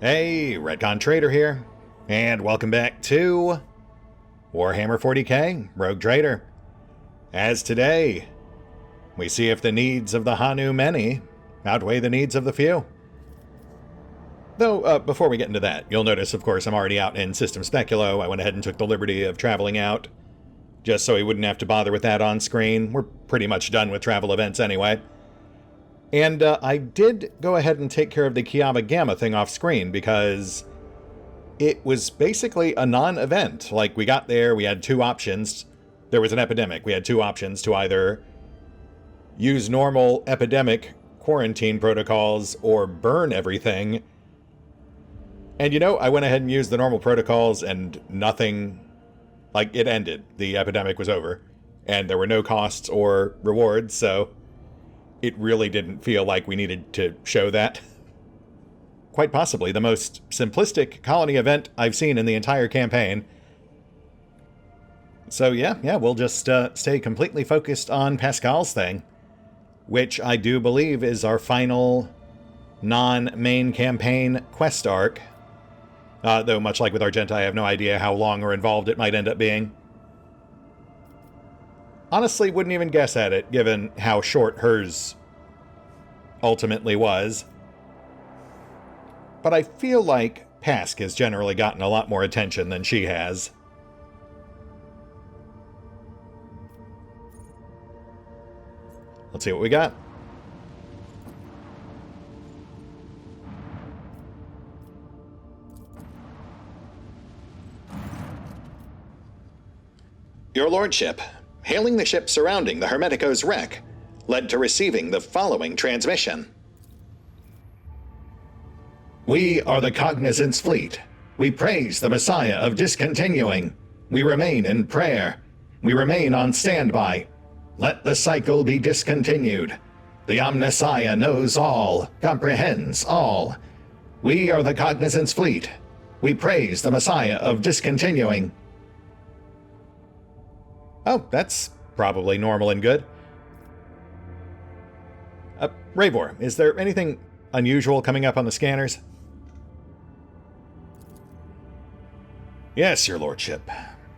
Hey, RetconRaider here, and welcome back to Warhammer 40k, Rogue Trader. As today, we see if the needs of the Haneumany outweigh the needs of the few. Though, before we get into that, you'll notice, of course, I'm already out in System Speculo. I went ahead and took the liberty of traveling out, just so we wouldn't have to bother with that on screen. We're pretty much done with travel events anyway. And I did go ahead and take care of the Kiaba Gamma thing off screen because it was basically a non-event. Like, we got there, we had two options. There was an epidemic. We had two options to either use normal epidemic quarantine protocols or burn everything. And you know, I went ahead and used the normal protocols and nothing, like, it ended. The epidemic was over. And there were no costs or rewards, so it really didn't feel like we needed to show that. Quite possibly the most simplistic colony event I've seen in the entire campaign. So yeah, we'll just stay completely focused on Pascal's thing, which I do believe is our final non-main campaign quest arc. Though much like with Argenta, I have no idea how long or involved it might end up being. Honestly, wouldn't even guess at it, given how short hers ultimately was. But I feel like Pasq has generally gotten a lot more attention than she has. Let's see what we got. Your Lordship, hailing the ship surrounding the Hermetico's wreck led to receiving the following transmission. We are the Cognizance Fleet. We praise the Messiah of Discontinuing. We remain in prayer. We remain on standby. Let the cycle be discontinued. The Omnissiah knows all, comprehends all. We are the Cognizance Fleet. We praise the Messiah of Discontinuing. Oh, that's probably normal and good. Ravor, is there anything unusual coming up on the scanners? Yes, Your Lordship.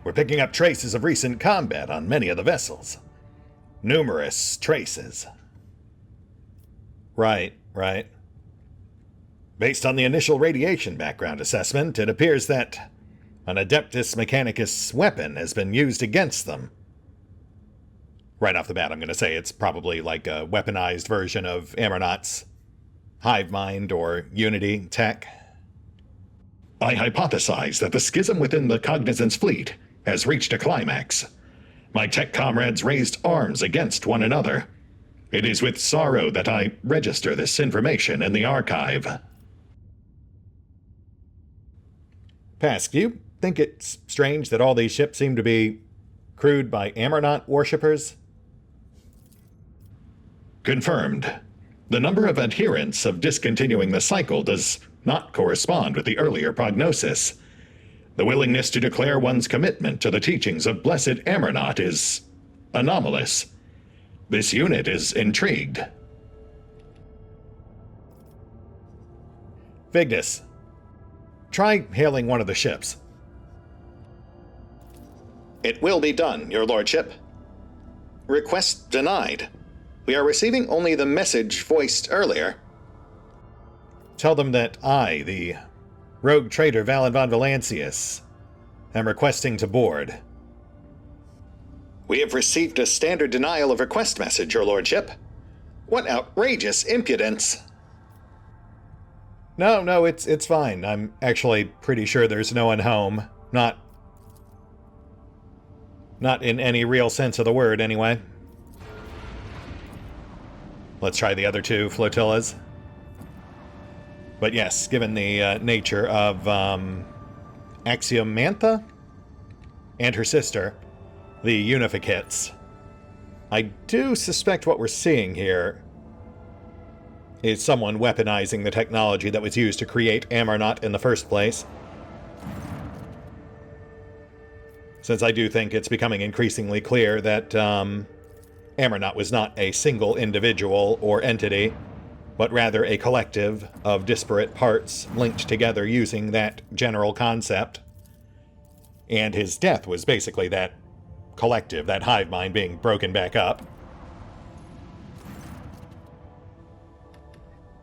We're picking up traces of recent combat on many of the vessels. Numerous traces. Right. Based on the initial radiation background assessment, it appears that an Adeptus Mechanicus weapon has been used against them. Right off the bat, I'm going to say it's probably like a weaponized version of Amernot's hive mind or Unity tech. I hypothesize that the schism within the Cognizance Fleet has reached a climax. My tech comrades raised arms against one another. It is with sorrow that I register this information in the archive. Pasq, do you think it's strange that all these ships seem to be crewed by Amernot worshippers? Confirmed. The number of adherents of discontinuing the cycle does not correspond with the earlier prognosis. The willingness to declare one's commitment to the teachings of Blessed Amernot is anomalous. This unit is intrigued. Vigdis, try hailing one of the ships. It will be done, Your Lordship. Request denied. We are receiving only the message voiced earlier. Tell them that I, the rogue trader Valen von Valancius, am requesting to board. We have received a standard denial of request message, Your Lordship. What outrageous impudence! No, it's fine. I'm actually pretty sure there's no one home. Not in any real sense of the word, anyway. Let's try the other two flotillas. But yes, given the nature of Axiomantha and her sister, the Unificates, I do suspect what we're seeing here is someone weaponizing the technology that was used to create Amernot in the first place. Since I do think it's becoming increasingly clear that Amernot was not a single individual or entity, but rather a collective of disparate parts linked together using that general concept. And his death was basically that collective, that hive mind being broken back up.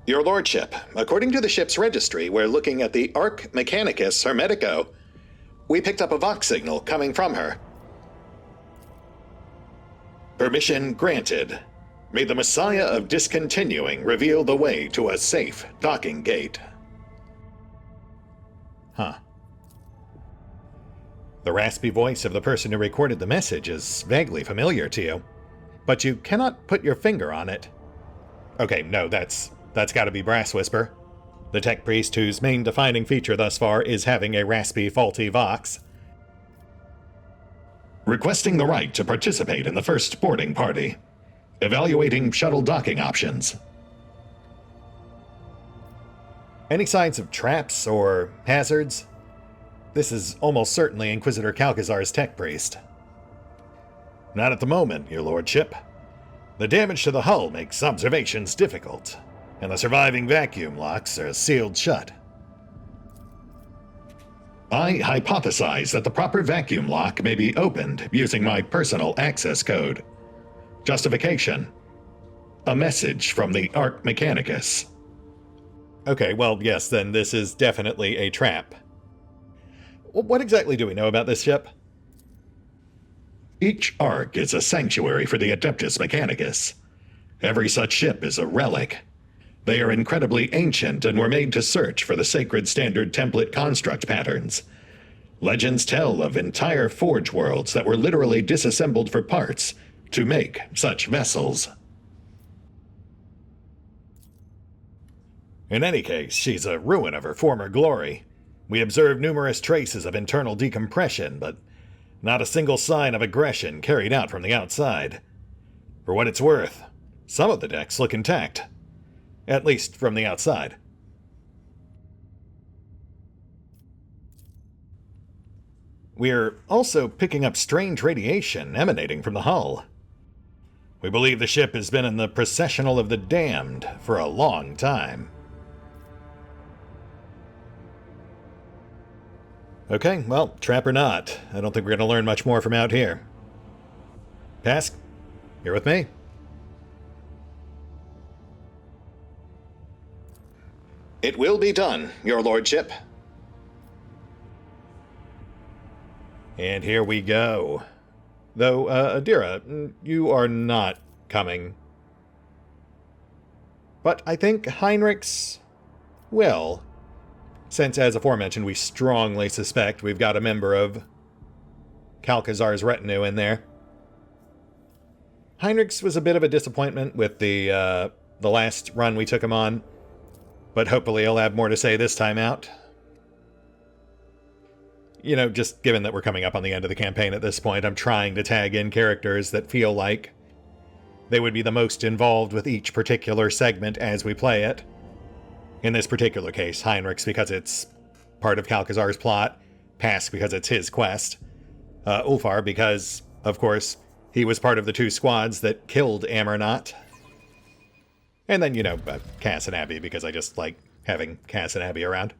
Your Lordship, according to the ship's registry, we're looking at the Arc Mechanicus Hermetico. We picked up a Vox signal coming from her. Permission granted. May the Messiah of Discontinuing reveal the way to a safe docking gate. Huh. The raspy voice of the person who recorded the message is vaguely familiar to you, but you cannot put your finger on it. Okay, no, that's gotta be Brass Whisper, the tech priest whose main defining feature thus far is having a raspy, faulty Vox. Requesting the right to participate in the first boarding party. Evaluating shuttle docking options. Any signs of traps or hazards? This is almost certainly Inquisitor Calcazar's tech priest. Not at the moment, Your Lordship. The damage to the hull makes observations difficult, and the surviving vacuum locks are sealed shut. I hypothesize that the proper vacuum lock may be opened using my personal access code. Justification. A message from the Arc Mechanicus. Okay, well, yes, then this is definitely a trap. What exactly do we know about this ship? Each Arc is a sanctuary for the Adeptus Mechanicus. Every such ship is a relic. They are incredibly ancient and were made to search for the sacred standard template construct patterns. Legends tell of entire forge worlds that were literally disassembled for parts to make such vessels. In any case, she's a ruin of her former glory. We observed numerous traces of internal decompression, but not a single sign of aggression carried out from the outside. For what it's worth, some of the decks look intact. At least from the outside. We're also picking up strange radiation emanating from the hull. We believe the ship has been in the processional of the damned for a long time. Okay, well, trap or not, I don't think we're going to learn much more from out here. Pasq, you're with me? It will be done, Your Lordship. And here we go. Though, Adira, you are not coming. But I think Heinrichs will. Since, as aforementioned, we strongly suspect we've got a member of Calcazar's retinue in there. Heinrichs was a bit of a disappointment with the last run we took him on. But hopefully he'll have more to say this time out. You know, just given that we're coming up on the end of the campaign at this point, I'm trying to tag in characters that feel like they would be the most involved with each particular segment as we play it. In this particular case, Heinrichs because it's part of Calcazar's plot, Pasq because it's his quest, Ulfar because, of course, he was part of the two squads that killed Amernot. And then, you know, Cass and Abby, because I just like having Cass and Abby around.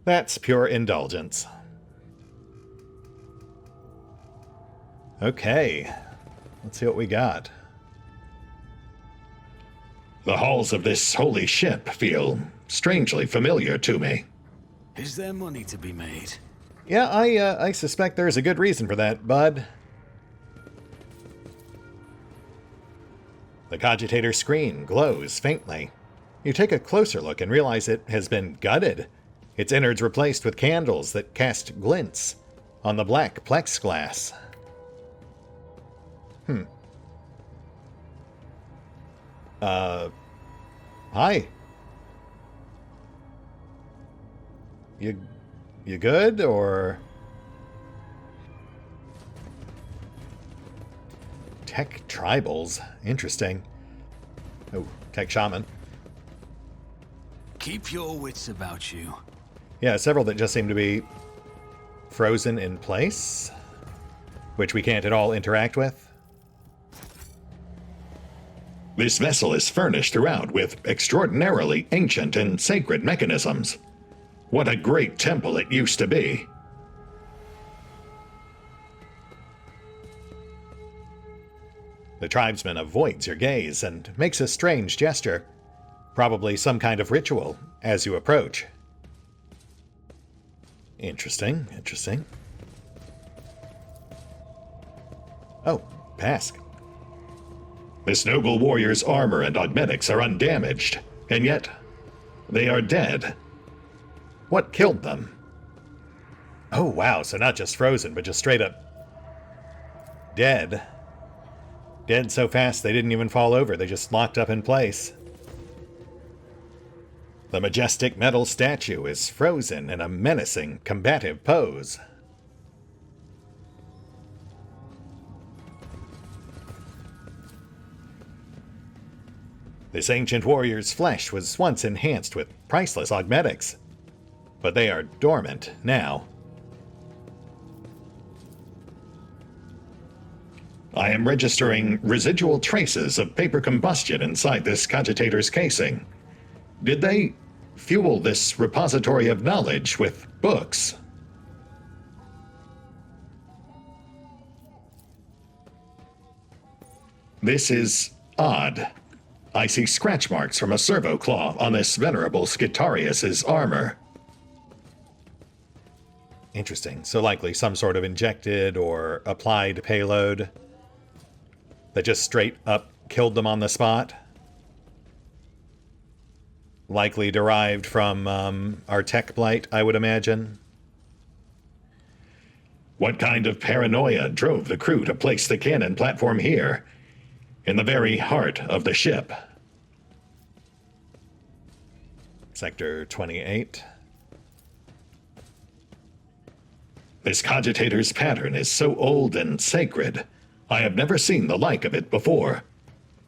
That's pure indulgence. Okay, let's see what we got. The halls of this holy ship feel strangely familiar to me. Is there money to be made? Yeah, I suspect there's a good reason for that, bud. The cogitator screen glows faintly. You take a closer look and realize it has been gutted. Its innards replaced with candles that cast glints on the black plexiglass. Hi. You good, or... Tech tribals. Interesting. Oh, tech shaman. Keep your wits about you. Yeah, several that just seem to be frozen in place, which we can't at all interact with. This vessel is furnished throughout with extraordinarily ancient and sacred mechanisms. What a great temple it used to be. The tribesman avoids your gaze and makes a strange gesture, probably some kind of ritual, as you approach. Interesting, interesting. Oh, Pasq. This noble warrior's armor and augmetics are undamaged, and yet they are dead. What killed them? Oh, wow, so not just frozen, but just straight up dead. Dead so fast they didn't even fall over, they just locked up in place. The majestic metal statue is frozen in a menacing, combative pose. This ancient warrior's flesh was once enhanced with priceless augmetics, but they are dormant now. I am registering residual traces of paper combustion inside this cogitator's casing. Did they fuel this repository of knowledge with books? This is odd. I see scratch marks from a servo claw on this venerable Skitarius's armor. Interesting. So likely some sort of injected or applied payload that just straight up killed them on the spot. Likely derived from our tech blight, I would imagine. What kind of paranoia drove the crew to place the cannon platform here, in the very heart of the ship? Sector 28. This cogitator's pattern is so old and sacred, I have never seen the like of it before.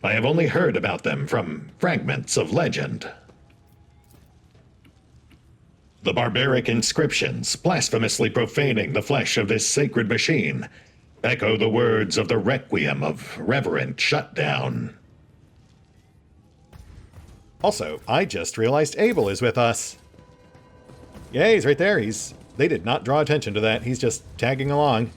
I have only heard about them from fragments of legend. The barbaric inscriptions, blasphemously profaning the flesh of this sacred machine, echo the words of the requiem of reverent shutdown. Also, I just realized Abel is with us. Yeah, he's right there. They did not draw attention to that. He's just tagging along.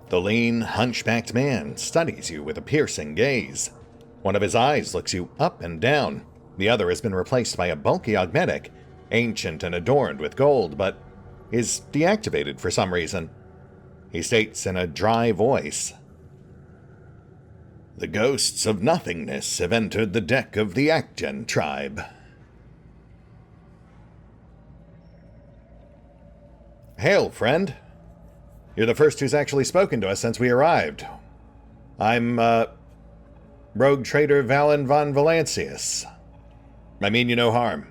The lean, hunchbacked man studies you with a piercing gaze. One of his eyes looks you up and down. The other has been replaced by a bulky augmetic, ancient and adorned with gold, but is deactivated for some reason. He states in a dry voice, "The ghosts of nothingness have entered the deck of the Akgen tribe." Hail, friend. You're the first who's actually spoken to us since we arrived. I'm, rogue trader Valen von Valancius. I mean you no harm.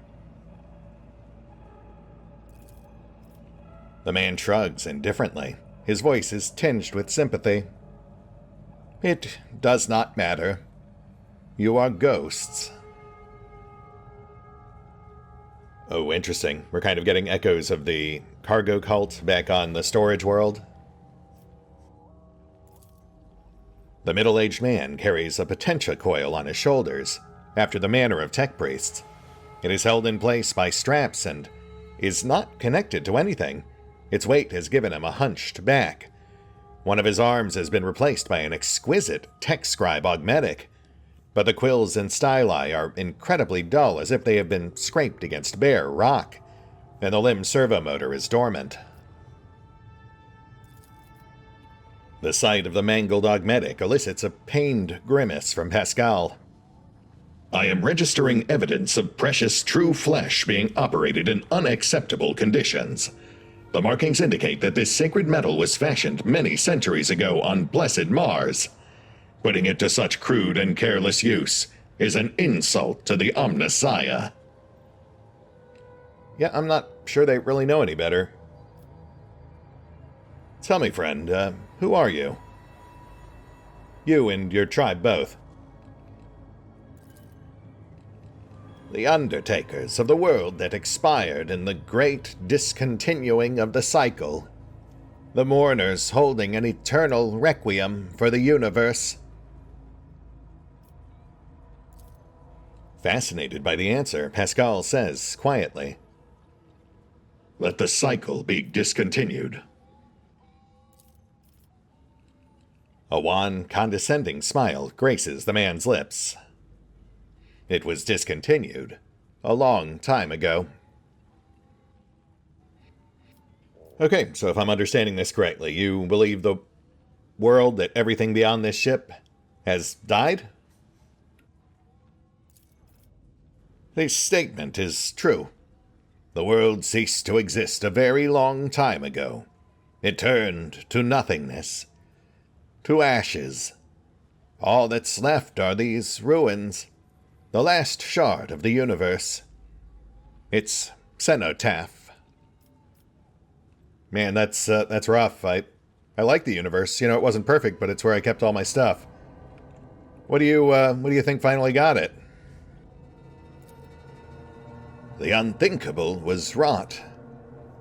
The man shrugs indifferently. His voice is tinged with sympathy. It does not matter. You are ghosts. Oh, interesting. We're kind of getting echoes of the cargo cult back on the storage world. The middle-aged man carries a potentia coil on his shoulders, after the manner of tech priests. It is held in place by straps and is not connected to anything. Its weight has given him a hunched back. One of his arms has been replaced by an exquisite tech scribe augmetic, but the quills and styli are incredibly dull, as if they have been scraped against bare rock, and the limb servo motor is dormant. The sight of the mangled augmetic elicits a pained grimace from Pascal. I am registering evidence of precious true flesh being operated in unacceptable conditions. The markings indicate that this sacred metal was fashioned many centuries ago on blessed Mars. Putting it to such crude and careless use is an insult to the Omnissiah. Yeah, I'm not sure they really know any better. Tell me, friend, who are you? You and your tribe both. The undertakers of the world that expired in the great discontinuing of the cycle. The mourners holding an eternal requiem for the universe. Fascinated by the answer, Pascal says quietly, Let the cycle be discontinued. A wan, condescending smile graces the man's lips. It was discontinued a long time ago. Okay, so if I'm understanding this correctly, you believe the world, that everything beyond this ship, has died? This statement is true. The world ceased to exist a very long time ago. It turned to nothingness, to ashes. All that's left are these ruins, the last shard of the universe. Its cenotaph. Man, that's rough. I like the universe. You know, it wasn't perfect, but it's where I kept all my stuff. What do you think finally got it? The unthinkable was wrought.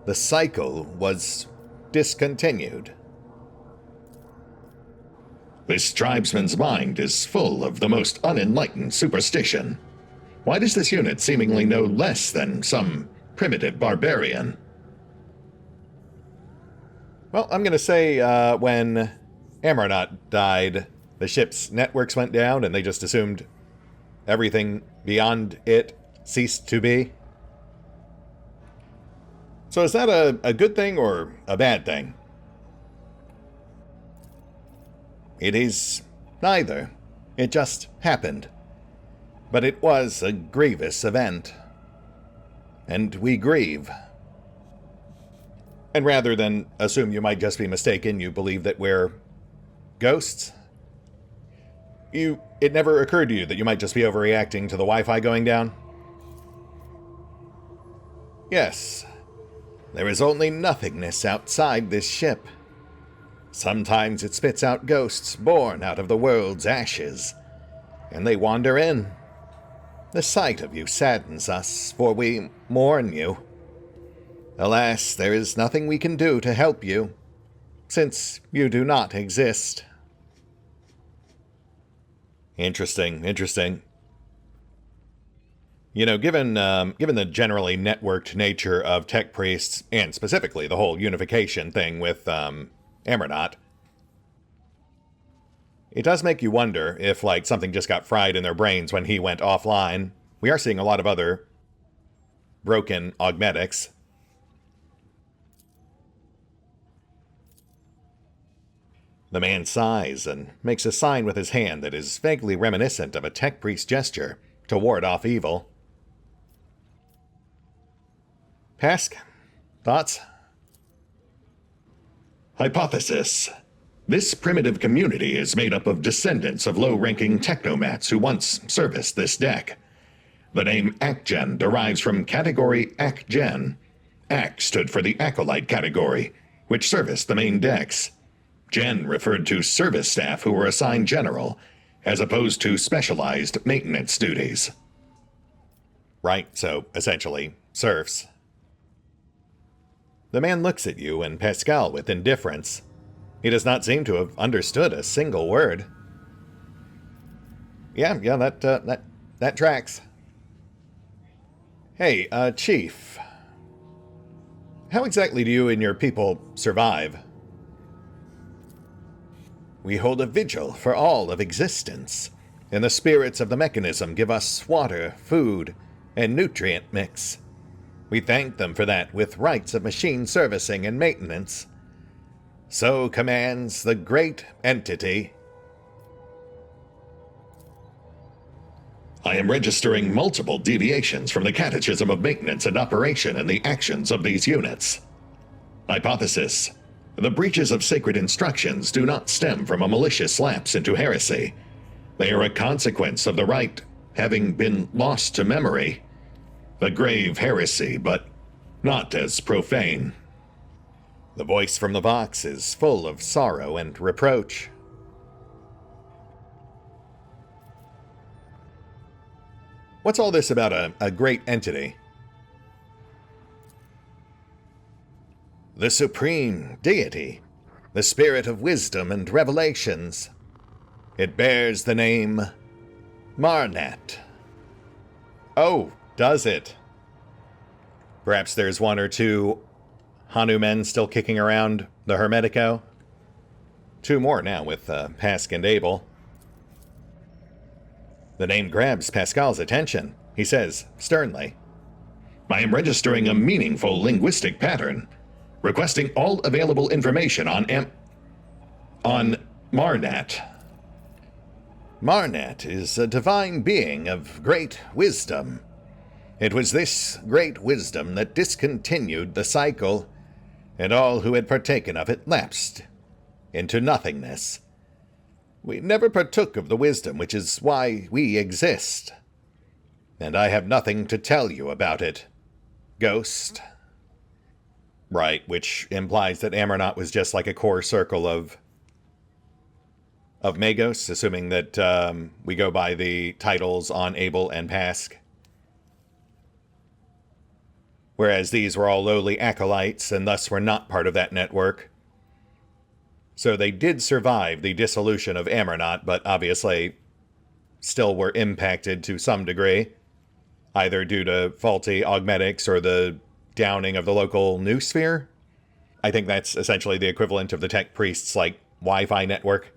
The cycle was discontinued. This tribesman's mind is full of the most unenlightened superstition. Why does this unit seemingly know less than some primitive barbarian? Well, I'm going to say when Ameronaut died, the ship's networks went down and they just assumed everything beyond it ceased to be. So is that a good thing or a bad thing? It is neither. It just happened. But it was a grievous event. And we grieve. And rather than assume you might just be mistaken, you believe that we're ghosts? It never occurred to you that you might just be overreacting to the Wi-Fi going down? Yes. There is only nothingness outside this ship. Sometimes it spits out ghosts born out of the world's ashes, and they wander in. The sight of you saddens us, for we mourn you. Alas, there is nothing we can do to help you, since you do not exist. Interesting. You know, given the generally networked nature of tech priests, and specifically the whole unification thing with Ameronaut, it does make you wonder if, like, something just got fried in their brains when he went offline. We are seeing a lot of other broken augmetics. The man sighs and makes a sign with his hand that is vaguely reminiscent of a tech priest gesture to ward off evil. Pasq, thoughts? Hypothesis. This primitive community is made up of descendants of low-ranking technomats who once serviced this deck. The name Akgen derives from category Akgen. Ak stood for the Acolyte category, which serviced the main decks. Gen referred to service staff who were assigned general, as opposed to specialized maintenance duties. Right, so essentially, serfs. The man looks at you and Pascal with indifference. He does not seem to have understood a single word. Yeah, that tracks. Hey, Chief. How exactly do you and your people survive? We hold a vigil for all of existence, and the spirits of the mechanism give us water, food, and nutrient mix. We thank them for that with rites of machine servicing and maintenance. So commands the great entity. I am registering multiple deviations from the catechism of maintenance and operation in the actions of these units. Hypothesis. The breaches of sacred instructions do not stem from a malicious lapse into heresy. They are a consequence of the rite having been lost to memory. A grave heresy, but not as profane. The voice from the box is full of sorrow and reproach. What's all this about a great entity? The supreme deity, the spirit of wisdom and revelations. It bears the name Marnat. Oh, does it? Perhaps there's one or two Haneumany still kicking around the Hermetico. 2 more now with Pasq and Abel. The name grabs Pascal's attention. He says, sternly, I am registering a meaningful linguistic pattern, requesting all available information on Marnat. Marnat is a divine being of great wisdom. It was this great wisdom that discontinued the cycle, and all who had partaken of it lapsed into nothingness. We never partook of the wisdom which is why we exist. And I have nothing to tell you about it, Ghost. Right, which implies that Amernot was just like a core circle of Magos, assuming that we go by the titles on Abel and Pasq. Whereas these were all lowly acolytes, and thus were not part of that network. So they did survive the dissolution of Amernot, but obviously still were impacted to some degree, either due to faulty augmetics or the downing of the local noosphere. I think that's essentially the equivalent of the tech priests' like Wi-Fi network.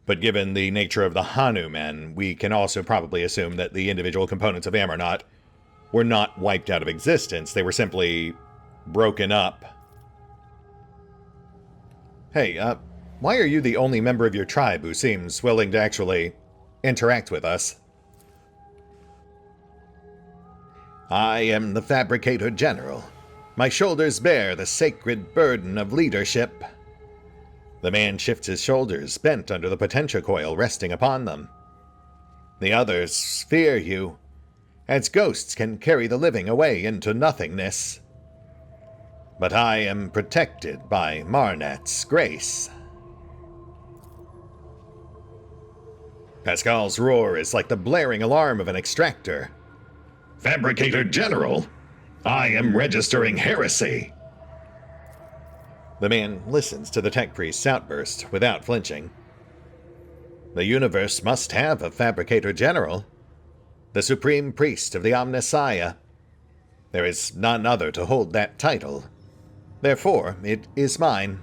But given the nature of the Haneumany, we can also probably assume that the individual components of Amernot were not wiped out of existence. They were simply broken up. Hey, why are you the only member of your tribe who seems willing to actually interact with us? I am the Fabricator General. My shoulders bear the sacred burden of leadership. The man shifts his shoulders, bent under the potentia coil resting upon them. The others fear you, as ghosts can carry the living away into nothingness. But I am protected by Marnat's grace. Pascal's roar is like the blaring alarm of an extractor. Fabricator General, I am registering heresy. The man listens to the tech priest's outburst without flinching. The universe must have a Fabricator General, the supreme priest of the Omnissiah. There is none other to hold that title. Therefore, it is mine.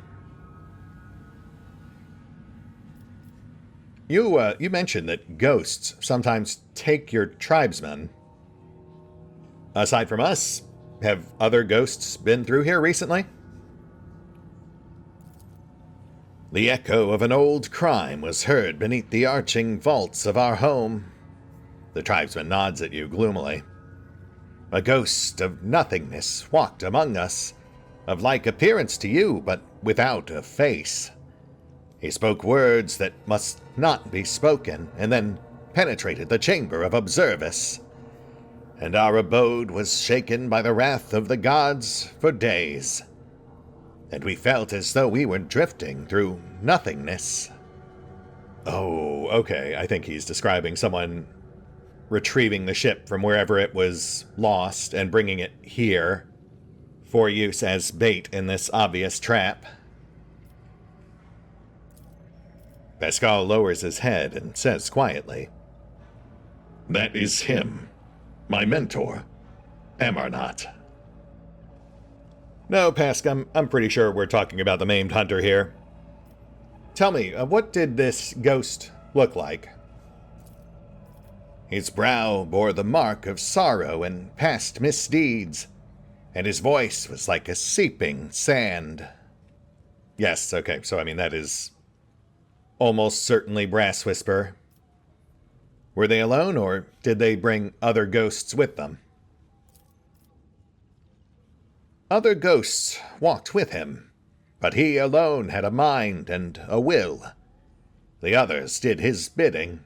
You mentioned that ghosts sometimes take your tribesmen. Aside from us, have other ghosts been through here recently? The echo of an old crime was heard beneath the arching vaults of our home. The tribesman nods at you gloomily. A ghost of nothingness walked among us, of like appearance to you, but without a face. He spoke words that must not be spoken, and then penetrated the chamber of Observus. And our abode was shaken by the wrath of the gods for days. And we felt as though we were drifting through nothingness. Oh, okay. I think he's describing someone retrieving the ship from wherever it was lost and bringing it here for use as bait in this obvious trap. Pascal lowers his head and says quietly, That is him, my mentor, Amernot. No, Pasq, I'm pretty sure we're talking about the maimed hunter here. Tell me, what did this ghost look like? His brow bore the mark of sorrow and past misdeeds, and his voice was like a seeping sand. Yes, okay, so I mean that is almost certainly Brass Whisper. Were they alone, or did they bring other ghosts with them? Other ghosts walked with him, but he alone had a mind and a will. The others did his bidding.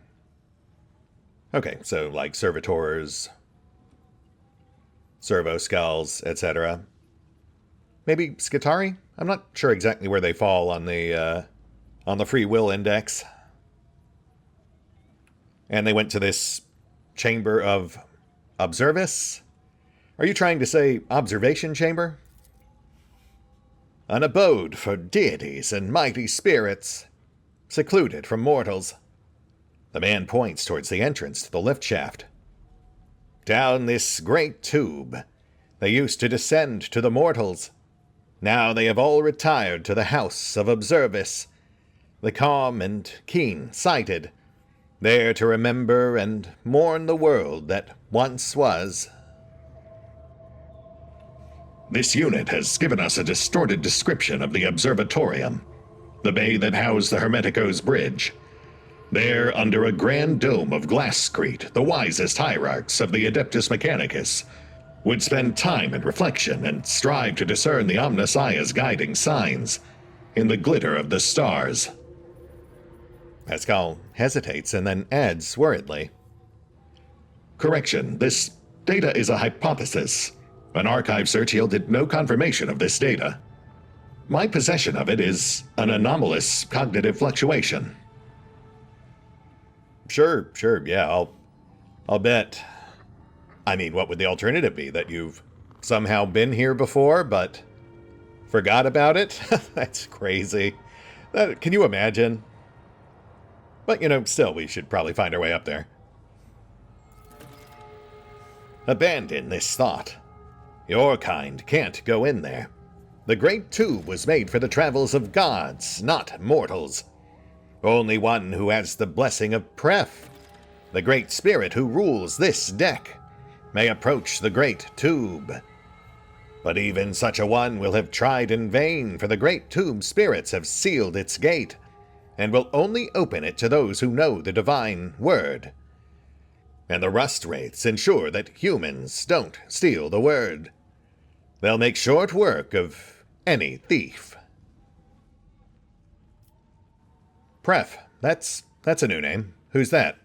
Okay, so like servitors, servo skulls, etc. Maybe Skitarii? I'm not sure exactly where they fall on the free will index. And they went to this chamber of Observus? Are you trying to say observation chamber? an abode for deities and mighty spirits, secluded from mortals. The man points towards the entrance to the lift shaft. Down this great tube, they used to descend to the mortals. Now they have all retired to the house of Observis, the calm and keen-sighted, there to remember and mourn the world that once was. This unit has given us a distorted description of the Observatorium, the bay that housed the Hermeticos Bridge. There, under a grand dome of glass-screte, the wisest hierarchs of the Adeptus Mechanicus would spend time in reflection and strive to discern the Omnissiah's guiding signs in the glitter of the stars. Pascal hesitates and then adds worriedly. Correction, this data is a hypothesis. An archive search yielded no confirmation of this data. My possession of it is an anomalous cognitive fluctuation. Sure, yeah, I'll bet. I mean, what would the alternative be? That you've somehow been here before, but forgot about it? That's crazy. Can you imagine? But, still, we should probably find our way up there. Abandon this thought. Your kind can't go in there. The great tube was made for the travels of gods, not mortals. Only one who has the blessing of Pref, the great spirit who rules this deck, may approach the great tube. But even such a one will have tried in vain, for the great tube spirits have sealed its gate, and will only open it to those who know the divine word. And the rust wraiths ensure that humans don't steal the word. They'll make short work of any thief. Pref, that's a new name. Who's that?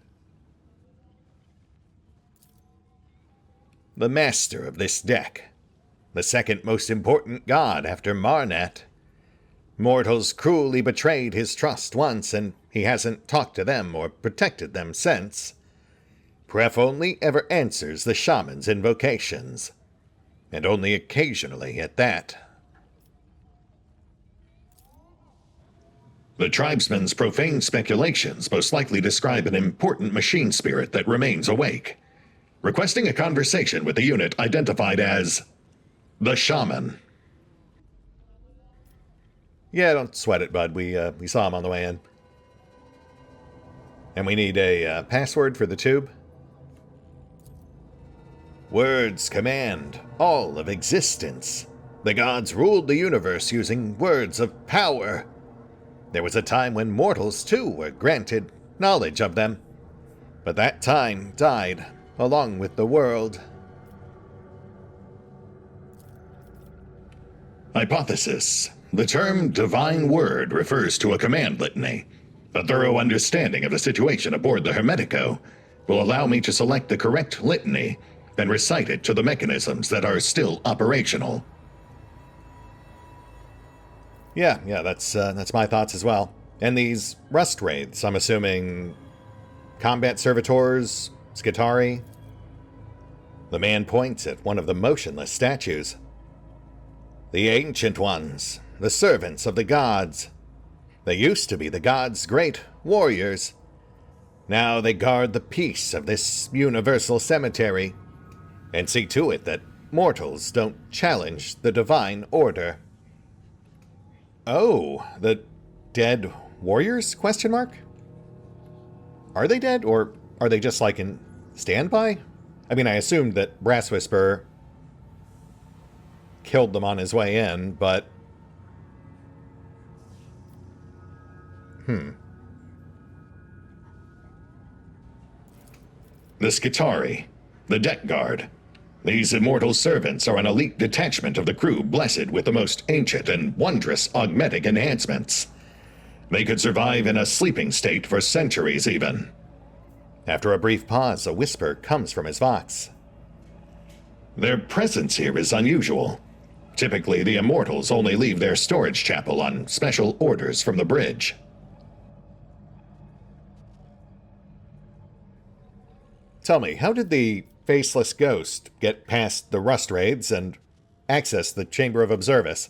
The master of this deck. The second most important god after Marnet. Mortals cruelly betrayed his trust once, and he hasn't talked to them or protected them since. Pref only ever answers the shaman's invocations, and only occasionally at that. The tribesmen's profane speculations most likely describe an important machine spirit that remains awake, requesting a conversation with the unit identified as the Shaman. Yeah, don't sweat it, bud. We saw him on the way in. And we need a password for the tube. Words command all of existence. The gods ruled the universe using words of power. There was a time when mortals, too, were granted knowledge of them. But that time died, along with the world. Hypothesis. The term divine word refers to a command litany. A thorough understanding of the situation aboard the Hermetico will allow me to select the correct litany and recite it to the mechanisms that are still operational. Yeah, that's my thoughts as well. And these rust wraiths, I'm assuming combat servitors, Skitari. The man points at one of the motionless statues. The ancient ones, the servants of the gods. They used to be the gods' great warriors. Now they guard the peace of this universal cemetery, and see to it that mortals don't challenge the divine order. Oh, the dead warriors? ? Are they dead, or are they just like in standby? I mean, I assumed that Brass Whisper killed them on his way in, but... The Skitari, the deck guard. These immortal servants are an elite detachment of the crew blessed with the most ancient and wondrous augmetic enhancements. They could survive in a sleeping state for centuries even. After a brief pause, a whisper comes from his vox. Their presence here is unusual. Typically, the immortals only leave their storage chapel on special orders from the bridge. Tell me, how did the faceless ghost get past the rust wraiths and access the Chamber of Observis?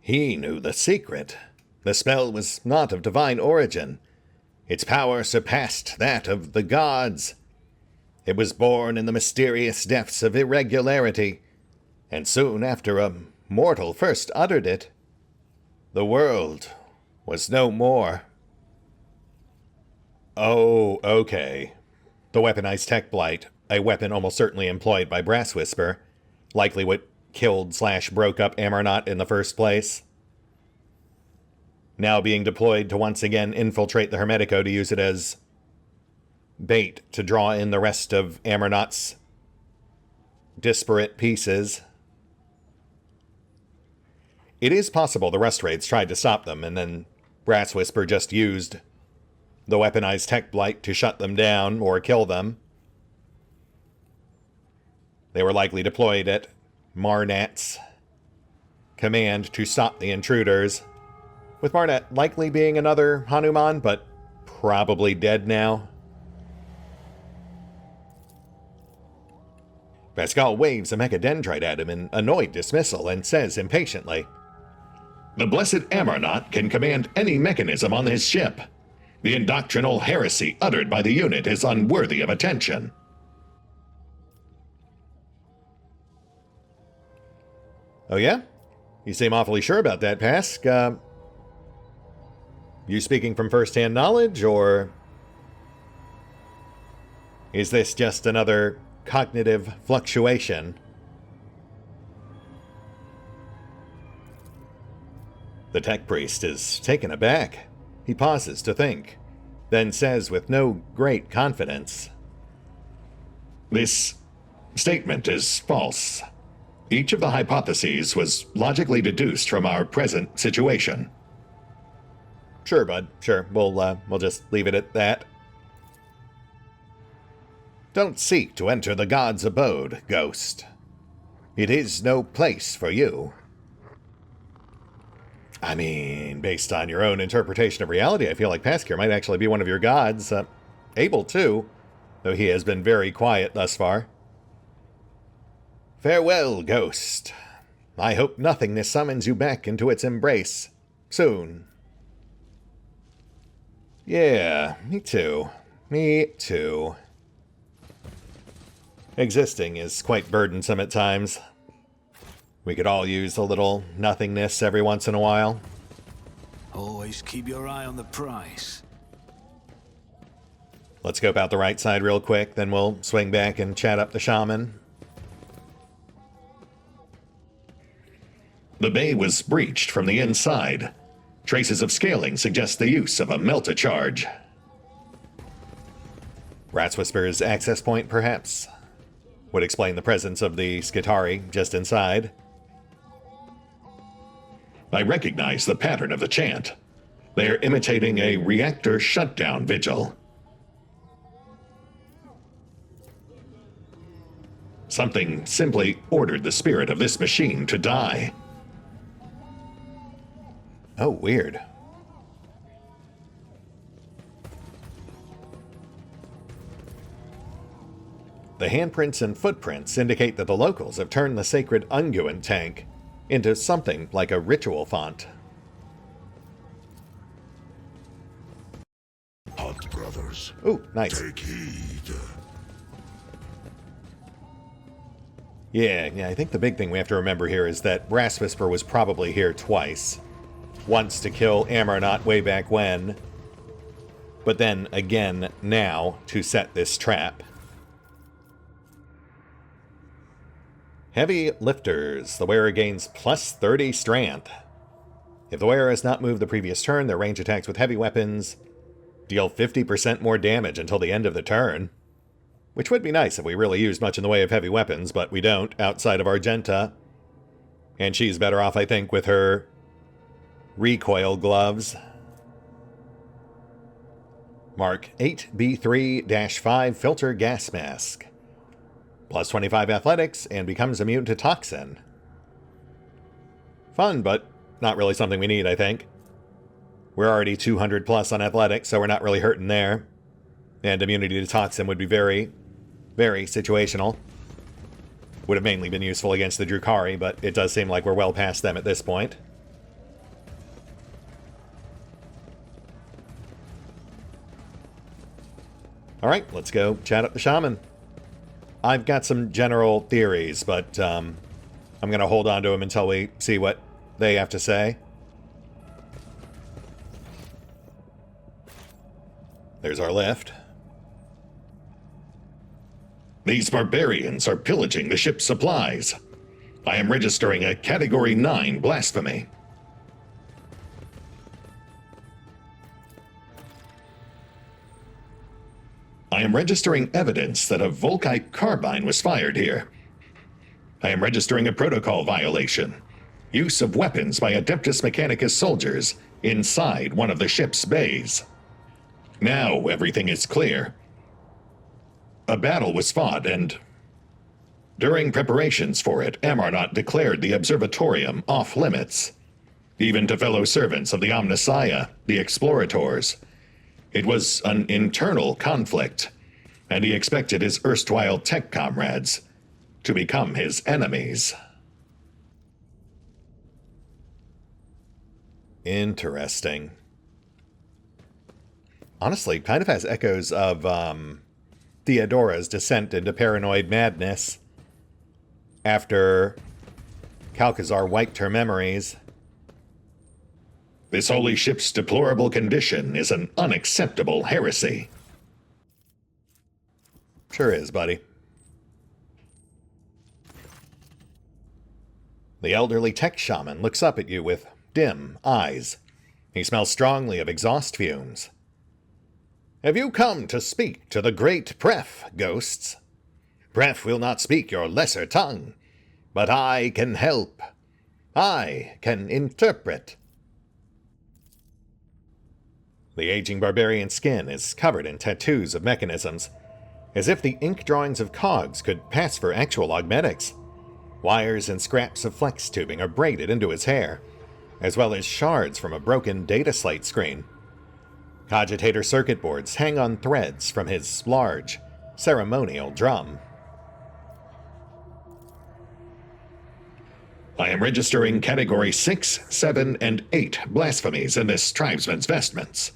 He knew the secret. The spell was not of divine origin. Its power surpassed that of the gods. It was born in the mysterious depths of irregularity, and soon after a mortal first uttered it, the world was no more. Oh, okay. The weaponized tech blight, a weapon almost certainly employed by Brass Whisper, likely what killed/broke up Amernot in the first place. Now being deployed to once again infiltrate the Hermetico to use it as bait to draw in the rest of Amernot's disparate pieces. It is possible the Rust Raids tried to stop them, and then Brass Whisper just used the weaponized tech blight to shut them down or kill them. They were likely deployed at Marnat's command to stop the intruders, with Marnat likely being another Haneumany, but probably dead now. Pascal waves a mechadendrite at him in annoyed dismissal and says impatiently, The blessed Amernot can command any mechanism on his ship. The indoctrinal heresy uttered by the unit is unworthy of attention. Oh yeah? You seem awfully sure about that, Pasq. You speaking from first-hand knowledge, or is this just another cognitive fluctuation? The tech priest is taken aback. He pauses to think, then says with no great confidence, This statement is false. Each of the hypotheses was logically deduced from our present situation. Sure, bud. Sure. We'll just leave it at that. Don't seek to enter the god's abode, Ghost. It is no place for you. I mean, based on your own interpretation of reality, I feel like Pasq here might actually be one of your gods. Able to, though he has been very quiet thus far. Farewell, Ghost. I hope nothingness summons you back into its embrace soon. Yeah, me too. Me too. Existing is quite burdensome at times. We could all use a little nothingness every once in a while. Always keep your eye on the price. Let's scope out the right side real quick, then we'll swing back and chat up the shaman. The bay was breached from the inside. Traces of scaling suggest the use of a melt-a-charge. Brass Whisper's access point, perhaps? Would explain the presence of the Skitarii just inside. I recognize the pattern of the chant. They are imitating a reactor shutdown vigil. Something simply ordered the spirit of this machine to die. Oh, weird. The handprints and footprints indicate that the locals have turned the sacred unguent tank into something like a ritual font. Hot brothers, Ooh, nice. take heed. Yeah, I think the big thing we have to remember here is that Brass Whisper was probably here twice. Once to kill Amernot way back when, but then again now to set this trap. Heavy lifters. The wearer gains plus 30 strength. If the wearer has not moved the previous turn, their range attacks with heavy weapons deal 50% more damage until the end of the turn. Which would be nice if we really used much in the way of heavy weapons, but we don't, outside of Argenta. And she's better off, I think, with her recoil gloves. Mark 8B3-5 Filter Gas Mask. Plus 25 athletics and becomes immune to toxin. Fun, but not really something we need, I think. We're already 200 plus on athletics, so we're not really hurting there. And immunity to toxin would be very, very situational. Would have mainly been useful against the Drukhari, but it does seem like we're well past them at this point. Alright, let's go chat up the shaman. I've got some general theories, but I'm going to hold on to them until we see what they have to say. There's our lift. These barbarians are pillaging the ship's supplies. I am registering a Category 9 blasphemy. I am registering evidence that a Volkite carbine was fired here. I am registering a protocol violation. Use of weapons by Adeptus Mechanicus soldiers inside one of the ship's bays. Now everything is clear. A battle was fought, and during preparations for it, Amarnot declared the Observatorium off-limits, even to fellow servants of the Omnissiah, the Explorators. It was an internal conflict, and he expected his erstwhile tech comrades to become his enemies. Interesting. Honestly, kind of has echoes of Theodora's descent into paranoid madness after Calcazar wiped her memories. This holy ship's deplorable condition is an unacceptable heresy. Sure is, buddy. The elderly tech shaman looks up at you with dim eyes. He smells strongly of exhaust fumes. Have you come to speak to the great Pref, ghosts? Pref will not speak your lesser tongue, but I can help. I can interpret. The aging barbarian's skin is covered in tattoos of mechanisms, as if the ink drawings of cogs could pass for actual augmetics. Wires and scraps of flex tubing are braided into his hair, as well as shards from a broken data slate screen. Cogitator circuit boards hang on threads from his large, ceremonial drum. I am registering Category 6, 7, and 8 blasphemies in this tribesman's vestments.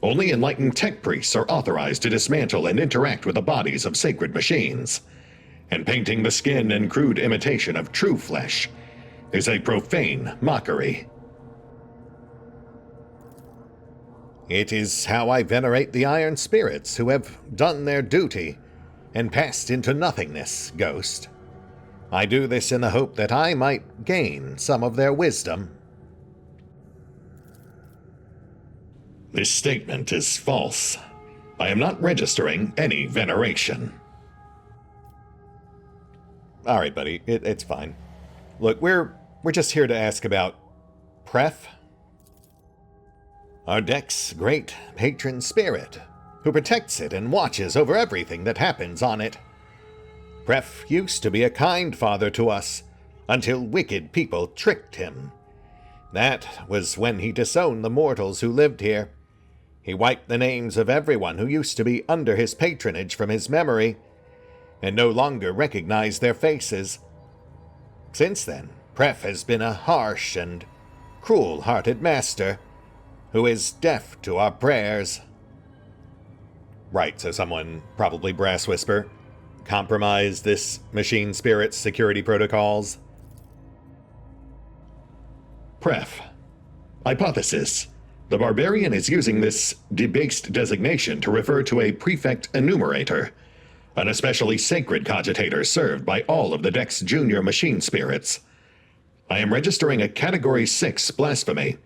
Only enlightened tech priests are authorized to dismantle and interact with the bodies of sacred machines. And painting the skin in crude imitation of true flesh is a profane mockery. It is how I venerate the iron spirits who have done their duty and passed into nothingness, ghost. I do this in the hope that I might gain some of their wisdom. This statement is false. I am not registering any veneration. All right, buddy. It's fine. Look, we're just here to ask about Pref. Our deck's great patron spirit, who protects it and watches over everything that happens on it. Pref used to be a kind father to us, until wicked people tricked him. That was when he disowned the mortals who lived here. He wiped the names of everyone who used to be under his patronage from his memory, and no longer recognized their faces. Since then, Pref has been a harsh and cruel-hearted master, who is deaf to our prayers. Right, so someone, probably Brass Whisper, compromised this machine spirit's security protocols. Pref. Hypothesis. The barbarian is using this debased designation to refer to a prefect enumerator, an especially sacred cogitator served by all of the deck's junior machine spirits. I am registering a Category 6 blasphemy.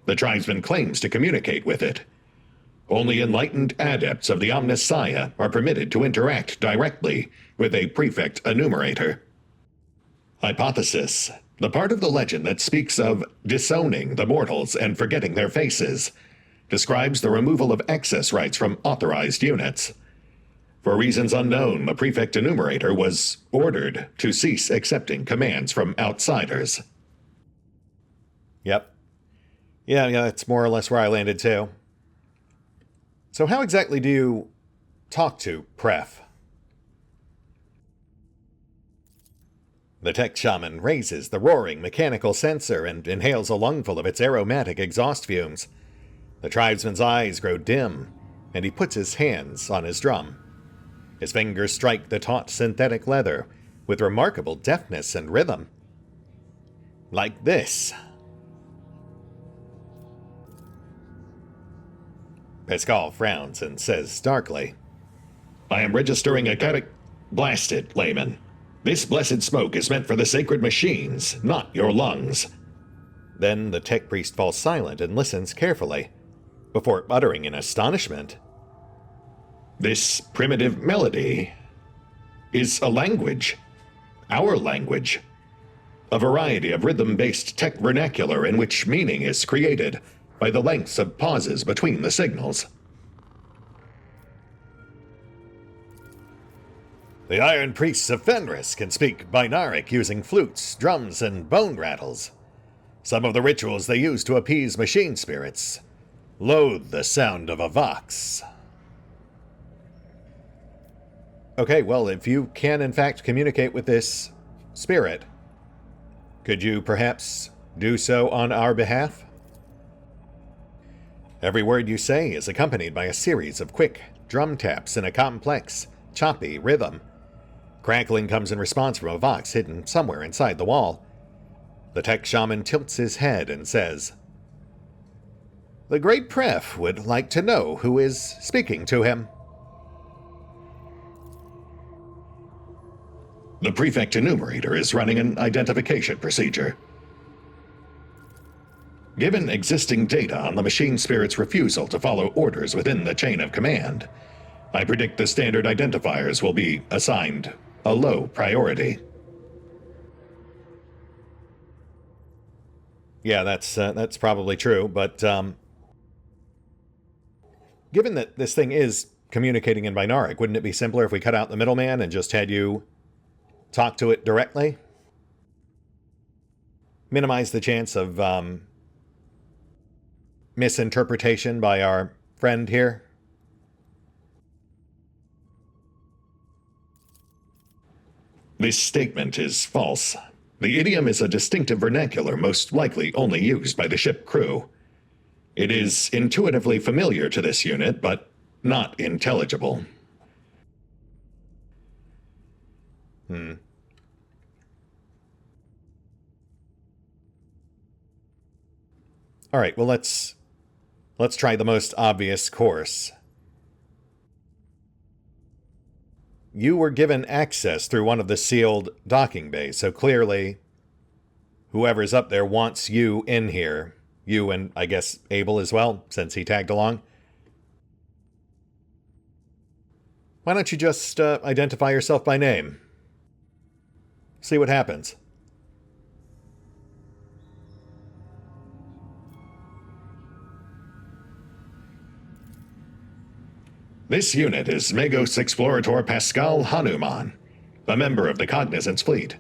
The tribesman claims to communicate with it. Only enlightened adepts of the Omnissiah are permitted to interact directly with a prefect enumerator. Hypothesis. The part of the legend that speaks of disowning the mortals and forgetting their faces describes the removal of access rights from authorized units. For reasons unknown, the prefect enumerator was ordered to cease accepting commands from outsiders. Yep. Yeah, that's more or less where I landed too. So how exactly do you talk to Pref? The tech shaman raises the roaring mechanical sensor and inhales a lungful of its aromatic exhaust fumes. The tribesman's eyes grow dim, and he puts his hands on his drum. His fingers strike the taut synthetic leather with remarkable deftness and rhythm. Like this. Pasq frowns and says darkly, I am registering a Blast it, layman. This blessed smoke is meant for the sacred machines, not your lungs. Then the tech priest falls silent and listens carefully, before uttering in astonishment, This primitive melody is a language. Our language. A variety of rhythm-based tech vernacular in which meaning is created by the lengths of pauses between the signals. The Iron Priests of Fenris can speak Binaric using flutes, drums, and bone rattles. Some of the rituals they use to appease machine spirits loathe the sound of a vox. Okay, well, if you can in fact communicate with this spirit, could you perhaps do so on our behalf? Every word you say is accompanied by a series of quick drum taps in a complex, choppy rhythm. Crackling comes in response from a vox hidden somewhere inside the wall. The tech shaman tilts his head and says, The Great Pref would like to know who is speaking to him. The prefect enumerator is running an identification procedure. Given existing data on the machine spirit's refusal to follow orders within the chain of command, I predict the standard identifiers will be assigned a low priority. Yeah, that's probably true, but given that this thing is communicating in Binaric, wouldn't it be simpler if we cut out the middleman and just had you talk to it directly? Minimize the chance of misinterpretation by our friend here. This statement is false. The idiom is a distinctive vernacular most likely only used by the ship crew. It is intuitively familiar to this unit, but not intelligible. All right, well, let's try the most obvious course. You were given access through one of the sealed docking bays, so clearly whoever's up there wants you in here. You and, I guess, Abel as well, since he tagged along. Why don't you just identify yourself by name? See what happens. This unit is Magos Explorator Pascal Haneumany, a member of the Cognizance Fleet,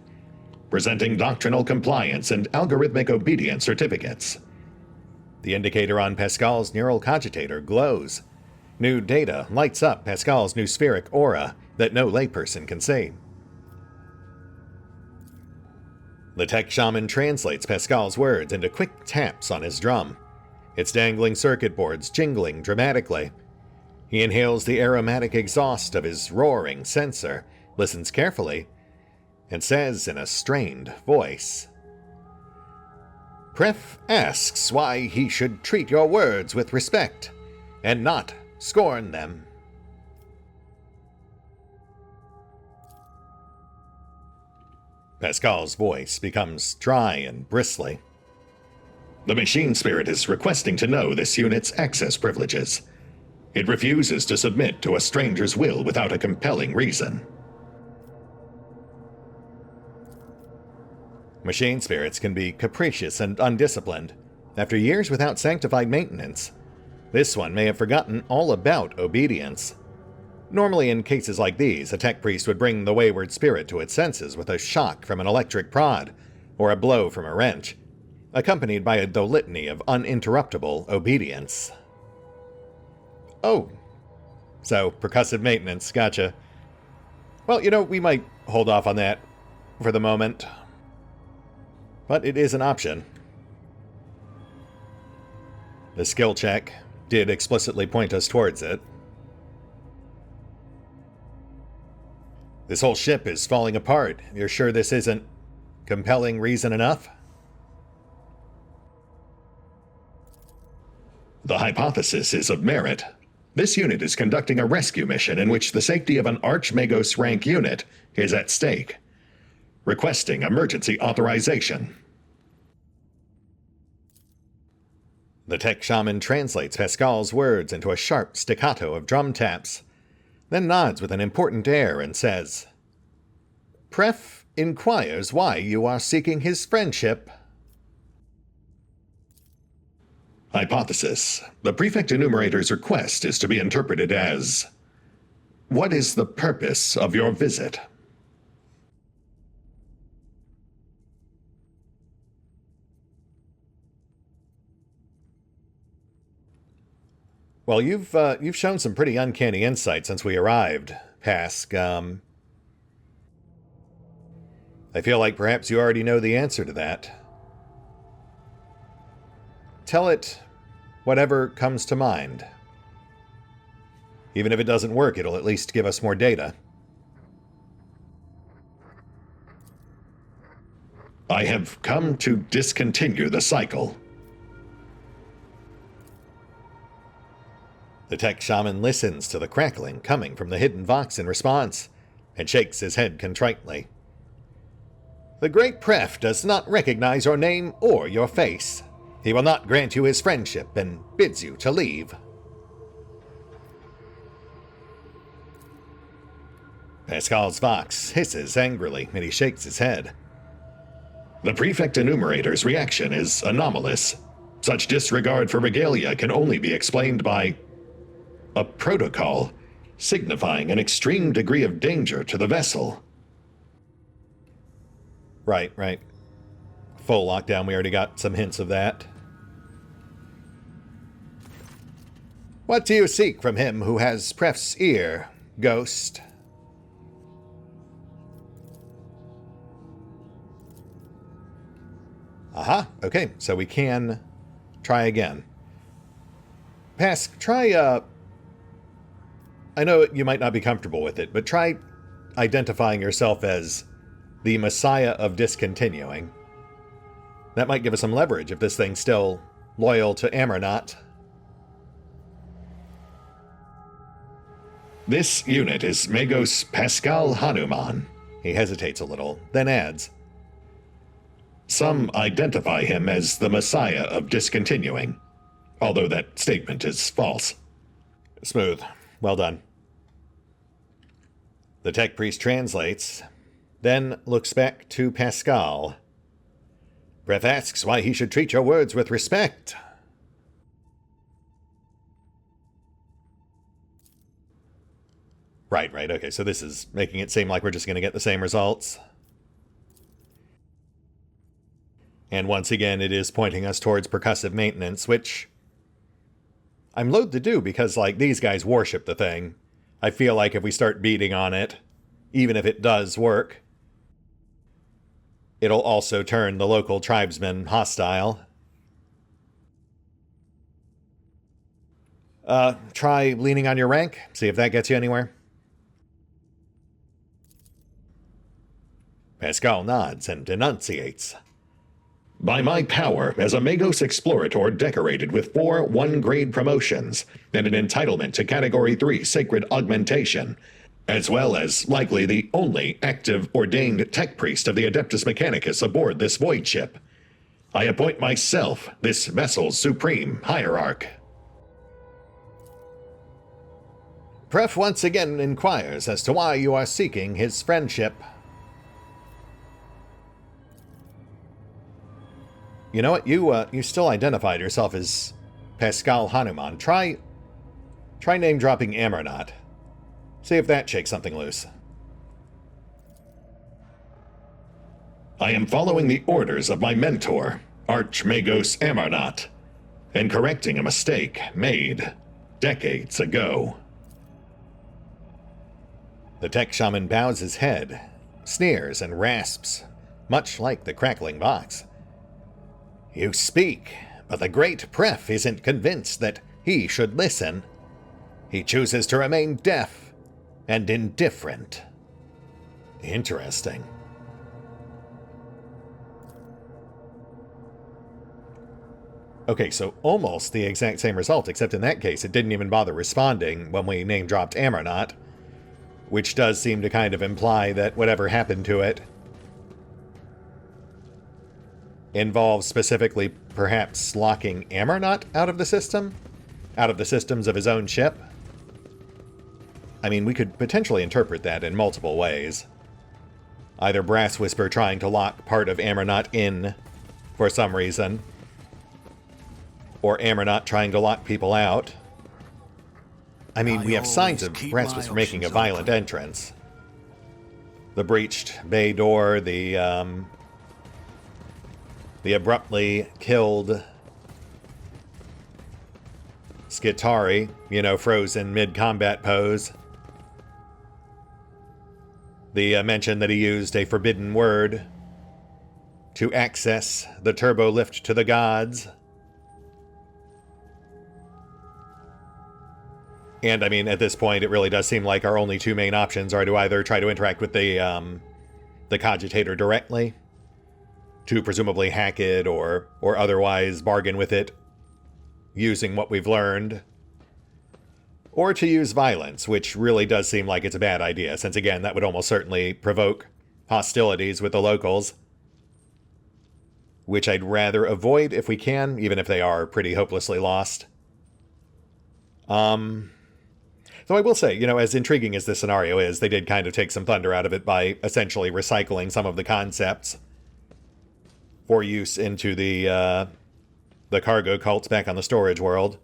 presenting doctrinal compliance and algorithmic obedience certificates. The indicator on Pascal's neural cogitator glows. New data lights up Pascal's new spheric aura that no layperson can see. The tech shaman translates Pascal's words into quick taps on his drum, its dangling circuit boards jingling dramatically. He inhales the aromatic exhaust of his roaring sensor, listens carefully, and says in a strained voice, Pref asks why he should treat your words with respect, and not scorn them. Pascal's voice becomes dry and bristly. The machine spirit is requesting to know this unit's access privileges. It refuses to submit to a stranger's will without a compelling reason. Machine spirits can be capricious and undisciplined. After years without sanctified maintenance, this one may have forgotten all about obedience. Normally in cases like these, a tech priest would bring the wayward spirit to its senses with a shock from an electric prod, or a blow from a wrench, accompanied by a litany of uninterruptible obedience. Oh, so percussive maintenance, gotcha. Well, we might hold off on that for the moment. But it is an option. The skill check did explicitly point us towards it. This whole ship is falling apart. You're sure this isn't compelling reason enough? The hypothesis is of merit. This unit is conducting a rescue mission in which the safety of an Archmagos rank unit is at stake. Requesting emergency authorization. The tech shaman translates Pascal's words into a sharp staccato of drum taps, then nods with an important air and says, "Pref inquires why you are seeking his friendship." Hypothesis. The Prefect Enumerator's request is to be interpreted as, what is the purpose of your visit? Well, you've shown some pretty uncanny insight since we arrived, Pasq. I feel like perhaps you already know the answer to that. Tell it whatever comes to mind. Even if it doesn't work, it'll at least give us more data. I have come to discontinue the cycle. The tech shaman listens to the crackling coming from the hidden vox in response, and shakes his head contritely. The great Pref does not recognize your name or your face. He will not grant you his friendship and bids you to leave. Pascal's vox hisses angrily, and he shakes his head. The Prefect Enumerator's reaction is anomalous. Such disregard for regalia can only be explained by a protocol signifying an extreme degree of danger to the vessel. Right. Full lockdown, we already got some hints of that. What do you seek from him who has Pref's ear, ghost? Aha, okay, so we can try again. Pasq, try, I know you might not be comfortable with it, but try identifying yourself as the Messiah of discontinuing. That might give us some leverage if this thing's still loyal to Amernot. This unit is Magos Pascal Haneumany. He hesitates a little, then adds, Some identify him as the Messiah of discontinuing, although that statement is false. Smooth. Well done. The tech priest translates, then looks back to Pascal. Pref asks why he should treat your words with respect. Right, okay, so this is making it seem like we're just going to get the same results. And once again, it is pointing us towards percussive maintenance, which I'm loath to do because, like, these guys worship the thing. I feel like if we start beating on it, even if it does work, it'll also turn the local tribesmen hostile. Try leaning on your rank, see if that gets you anywhere. Pascal nods and enunciates. By my power as a Magos Explorator decorated with 4 1-grade promotions and an entitlement to Category 3 Sacred Augmentation, as well as likely the only active ordained tech priest of the Adeptus Mechanicus aboard this void ship, I appoint myself this vessel's supreme hierarch. Pref once again inquires as to why you are seeking his friendship. You know what? You still identified yourself as Pascal Haneumany. Try name-dropping Amernot. See if that shakes something loose. I am following the orders of my mentor, Archmagos Amernot, and correcting a mistake made decades ago. The tech shaman bows his head, sneers and rasps, much like the crackling box. You speak, but the great Pref isn't convinced that he should listen. He chooses to remain deaf and indifferent. Interesting. Okay, so almost the exact same result, except in that case it didn't even bother responding when we name-dropped Amronaut, which does seem to kind of imply that whatever happened to it involves specifically perhaps locking Amronaut out of the system? Out of the systems of his own ship? I mean, we could potentially interpret that in multiple ways. Either Brass Whisper trying to lock part of Amronaut in for some reason, or Amronaut trying to lock people out. I mean, we have signs of Brass Whisper making a violent entrance. The breached bay door, the abruptly killed Skitari, you know, frozen mid-combat pose. The mention that he used a forbidden word to access the turbo lift to the gods. And, I mean, at this point, it really does seem like our only two main options are to either try to interact with the Cogitator directly, to presumably hack it or otherwise bargain with it, using what we've learned, or to use violence, which really does seem like it's a bad idea, since, again, that would almost certainly provoke hostilities with the locals, which I'd rather avoid if we can, even if they are pretty hopelessly lost. Though I will say, you know, as intriguing as this scenario is, they did kind of take some thunder out of it by essentially recycling some of the concepts for use into the cargo cults back on the storage world.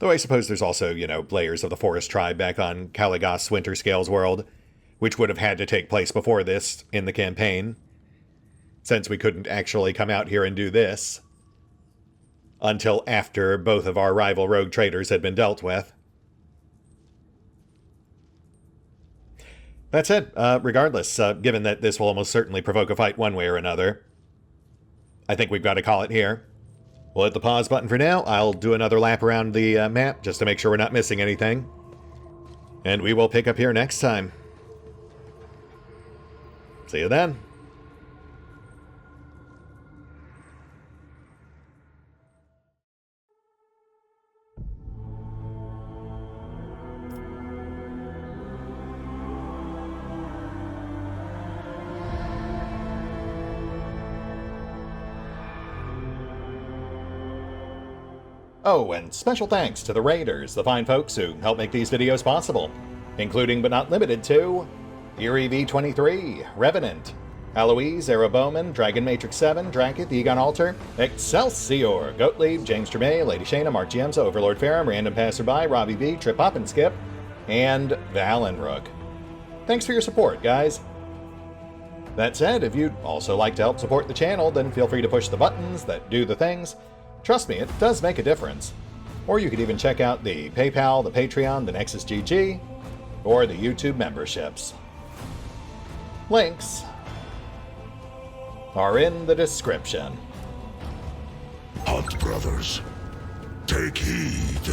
Though I suppose there's also, you know, layers of the Forest Tribe back on Caligos Winterscale's world, which would have had to take place before this in the campaign, since we couldn't actually come out here and do this until after both of our rival rogue traders had been dealt with. That said, regardless, given that this will almost certainly provoke a fight one way or another, I think we've got to call it here. We'll hit the pause button for now. I'll do another lap around the map just to make sure we're not missing anything. And we will pick up here next time. See you then. Oh, and special thanks to the Raiders, the fine folks who help make these videos possible, including but not limited to Erie V23, Revenant, Alois, Bowman, Dragon Matrix 7, Drakiith, EgonAlter, Exsellsior, Gottlieb, James Trimmier, Lady Shayna, Giemza, OverlordPherom, RandomPassrby, RobbyB, Triphoppenskip, and Valinrook. Thanks for your support, guys. That said, if you'd also like to help support the channel, then feel free to push the buttons that do the things. Trust me, it does make a difference. Or you could even check out the PayPal, the Patreon, the Nexus GG, or the YouTube memberships. Links are in the description. Hunt, brothers. Take heed.